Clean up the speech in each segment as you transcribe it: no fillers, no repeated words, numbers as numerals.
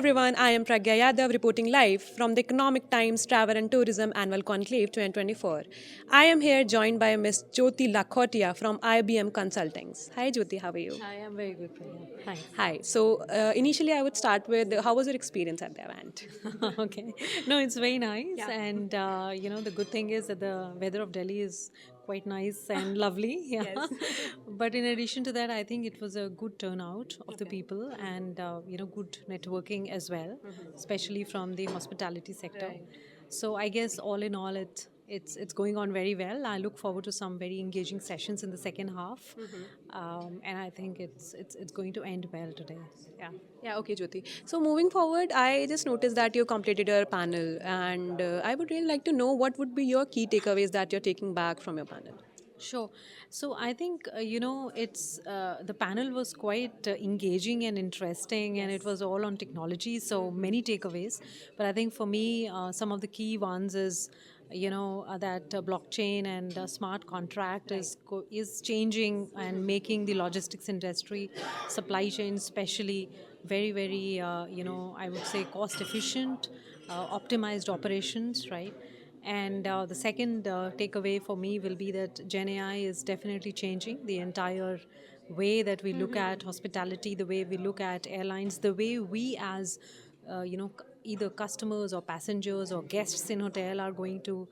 everyone, I am Pragya Yadav reporting live from the Economic Times Travel and Tourism Annual Conclave 2024. I am here joined by Ms. Jyoti Lakhotia from IBM Consultings. Hi Jyoti, how are you? I am very good, Priya. Thanks. Hi. So initially I would start with how was your experience at the event? Okay. No, it's very nice. And, the good thing is that the weather of Delhi is quite nice and lovely. Yeah. Yes. But in addition to that, I think it was a good turnout of the people and, good networking as well, especially from the hospitality sector. So I guess all in all, it's going on very well. I look forward to some very engaging sessions in the second half, and I think it's going to end well today. Yeah. Yeah, okay, Jyoti. So moving forward, I just noticed that you completed your panel, and I would really like to know what would be your key takeaways that you're taking back from your panel. Sure. So I think it's the panel was quite engaging and interesting, and it was all on technology. So many takeaways, but I think for me, some of the key ones is that blockchain and smart contract is changing and making the logistics industry, supply chain especially, very I would say cost efficient, optimized operations, right? And the second takeaway for me will be that Gen AI is definitely changing the entire way that we look at hospitality, the way we look at airlines, the way we as either customers or passengers or guests in hotel are going to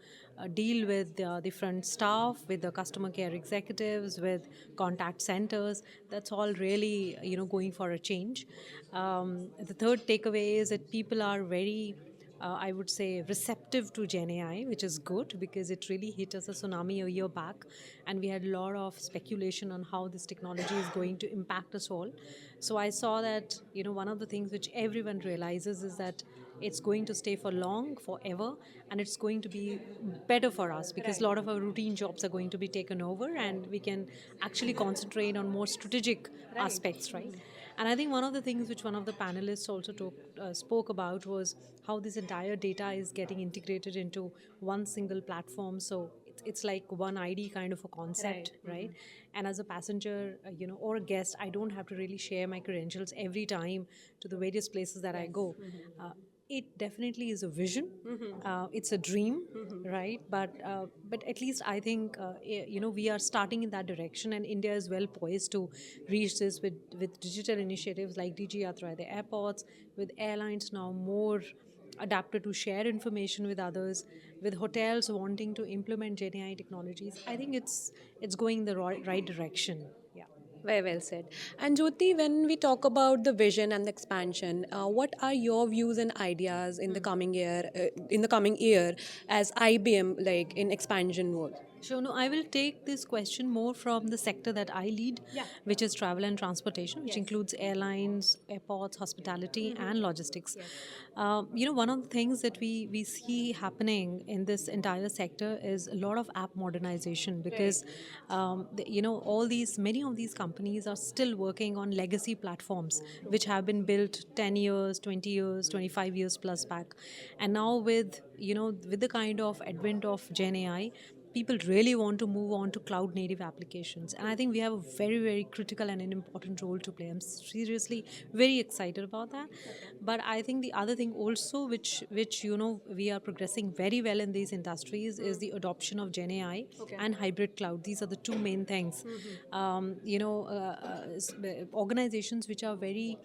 deal with the front staff, with the customer care executives, with contact centers. That's all really going for a change. The third takeaway is that people are very I would say, receptive to Gen AI, which is good because it really hit us a tsunami a year back, and we had a lot of speculation on how this technology is going to impact us all. So I saw that one of the things which everyone realizes is that it's going to stay for long, forever, and it's going to be better for us because a lot of our routine jobs are going to be taken over, and we can actually concentrate on more strategic aspects, right? And I think one of the things which one of the panelists also spoke about was how this entire data is getting integrated into one single platform. So it's like one ID kind of a concept, right? And as a passenger, or a guest, I don't have to really share my credentials every time to the various places that I go. It definitely is a vision. It's a dream, right? But at least I think we are starting in that direction, and India is well poised to reach this with digital initiatives like DG Yatra at the airports, with airlines now more adapted to share information with others, with hotels wanting to implement Gen AI technologies. I think it's going the right direction. Yeah. Very well said. And Jyoti, when we talk about the vision and the expansion, what are your views and ideas in the coming year? In the coming year, as IBM, like in expansion mode. Sure. No, I will take this question more from the sector that I lead, which is travel and transportation, which includes airlines, airports, hospitality, and logistics. One of the things that we see happening in this entire sector is a lot of app modernization because, all these many of these companies are still working on legacy platforms which have been built 10 years, 20 years, 25 years plus back, and now with the kind of advent of Gen AI, people really want to move on to cloud native applications, and I think we have a very critical and an important role to play. I'm seriously very excited about that. But I think the other thing also which we are progressing very well in these industries is the adoption of Gen AI and hybrid cloud. These are the two main things. Organizations which are very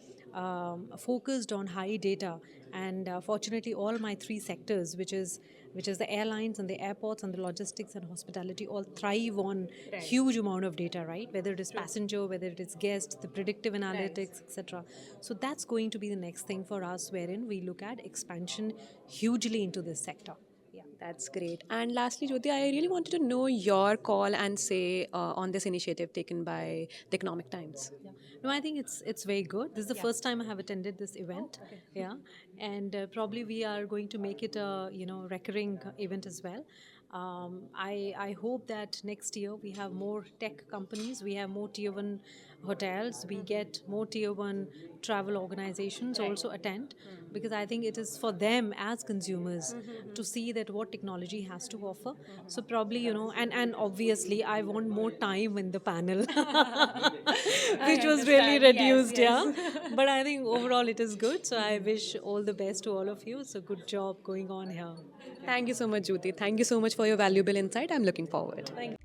focused on high data, and fortunately all my three sectors, which is the airlines and the airports and the logistics and hospitality, all thrive on huge amount of data, right? Whether it is passenger, whether it is guest, the predictive analytics, etc. So that's going to be the next thing for us, wherein we look at expansion hugely into this sector. Yeah. That's great. And lastly, Jyoti, I really wanted to know your call and say on this initiative taken by the Economic Times. Yeah. No, I think it's very good. This is the first time I have attended this event. Yeah, and probably we are going to make it a recurring event as well. I hope that next year we have more tech companies, we have more tier one hotels, we get more tier 1 travel organizations also attend, because I think it is for them as consumers to see that what technology has to offer. So probably, and obviously I want more time in the panel, which was really understand. Yes, reduced, yes. yeah. But I think overall it is good. So I wish all the best to all of you. So good job going on here. Thank you so much, Jyoti. Thank you so much for your valuable insight. I'm looking forward. Thank